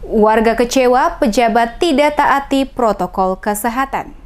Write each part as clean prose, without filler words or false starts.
Warga kecewa pejabat tidak taati protokol kesehatan.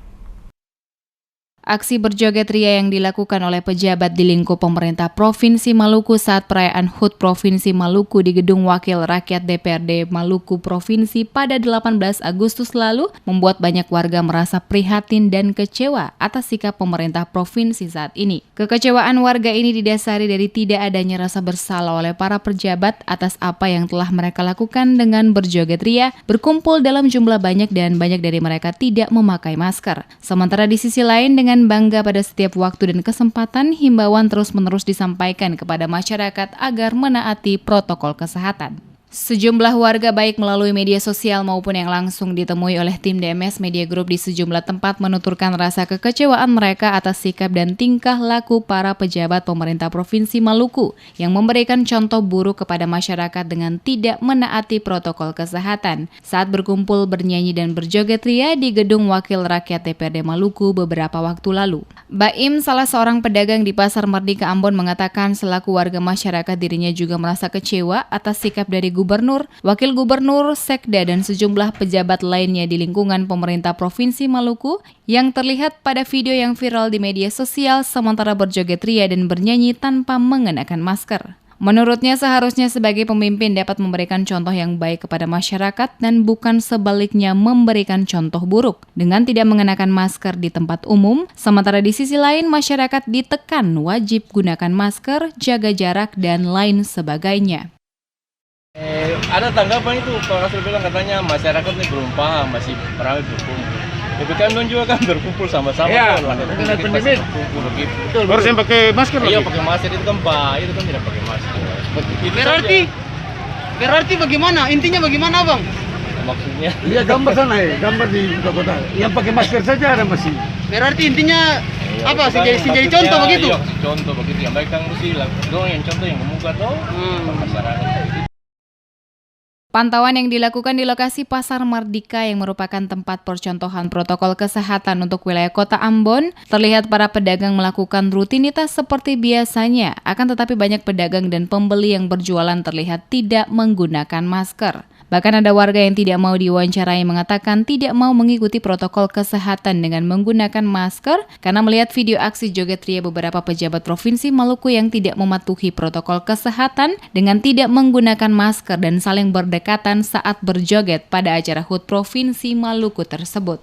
Aksi berjoget ria yang dilakukan oleh pejabat di lingkup pemerintah Provinsi Maluku saat perayaan HUT Provinsi Maluku di Gedung Wakil Rakyat DPRD Maluku Provinsi pada 18 Agustus lalu membuat banyak warga merasa prihatin dan kecewa atas sikap pemerintah provinsi saat ini. Kekecewaan warga ini didasari dari tidak adanya rasa bersalah oleh para pejabat atas apa yang telah mereka lakukan dengan berjoget ria, berkumpul dalam jumlah banyak dan banyak dari mereka tidak memakai masker. Sementara di sisi lain dengan bangga pada setiap waktu dan kesempatan, himbauan terus-menerus disampaikan kepada masyarakat agar menaati protokol kesehatan. Sejumlah warga baik melalui media sosial maupun yang langsung ditemui oleh tim DMS Media Group di sejumlah tempat menuturkan rasa kekecewaan mereka atas sikap dan tingkah laku para pejabat pemerintah Provinsi Maluku yang memberikan contoh buruk kepada masyarakat dengan tidak menaati protokol kesehatan saat berkumpul bernyanyi dan berjoget ria di Gedung Wakil Rakyat DPRD Maluku beberapa waktu lalu. Baim, salah seorang pedagang di Pasar Merdeka Ambon, mengatakan selaku warga masyarakat dirinya juga merasa kecewa atas sikap dari Gubernur, Wakil Gubernur, Sekda, dan sejumlah pejabat lainnya di lingkungan pemerintah Provinsi Maluku yang terlihat pada video yang viral di media sosial sementara berjoget ria dan bernyanyi tanpa mengenakan masker. Menurutnya seharusnya sebagai pemimpin dapat memberikan contoh yang baik kepada masyarakat dan bukan sebaliknya memberikan contoh buruk dengan tidak mengenakan masker di tempat umum, sementara di sisi lain masyarakat ditekan wajib gunakan masker, jaga jarak, dan lain sebagainya. Ada tanggapan itu, Pak Rasul bilang katanya masyarakat ini belum paham, masih ramai berkumpul. Tapi kan juga kan berkumpul sama-sama. Iya, dengan pandemi berkumpul begitu. harus yang pakai masker lagi. Iya, pakai masker itu kan bahaya, itu kan tidak pakai masker. Berarti bagaimana? Intinya bagaimana, Bang? Maksudnya? Lihat gambar sana gambar di kota. Yang pakai masker saja ada masih. Berarti intinya Iya, apa? itu kan Jadi contoh maksudnya, begitu? Iya, contoh begitu. Yang baik kan mesti dong yang contoh yang kemuka tuh masyarakat. Pantauan yang dilakukan di lokasi Pasar Merdeka yang merupakan tempat percontohan protokol kesehatan untuk wilayah kota Ambon, terlihat para pedagang melakukan rutinitas seperti biasanya, akan tetapi banyak pedagang dan pembeli yang berjualan terlihat tidak menggunakan masker. Bahkan ada warga yang tidak mau diwawancarai mengatakan tidak mau mengikuti protokol kesehatan dengan menggunakan masker karena melihat video aksi joget ria beberapa pejabat Provinsi Maluku yang tidak mematuhi protokol kesehatan dengan tidak menggunakan masker dan saling berdekatan saat berjoget pada acara HUT Provinsi Maluku tersebut.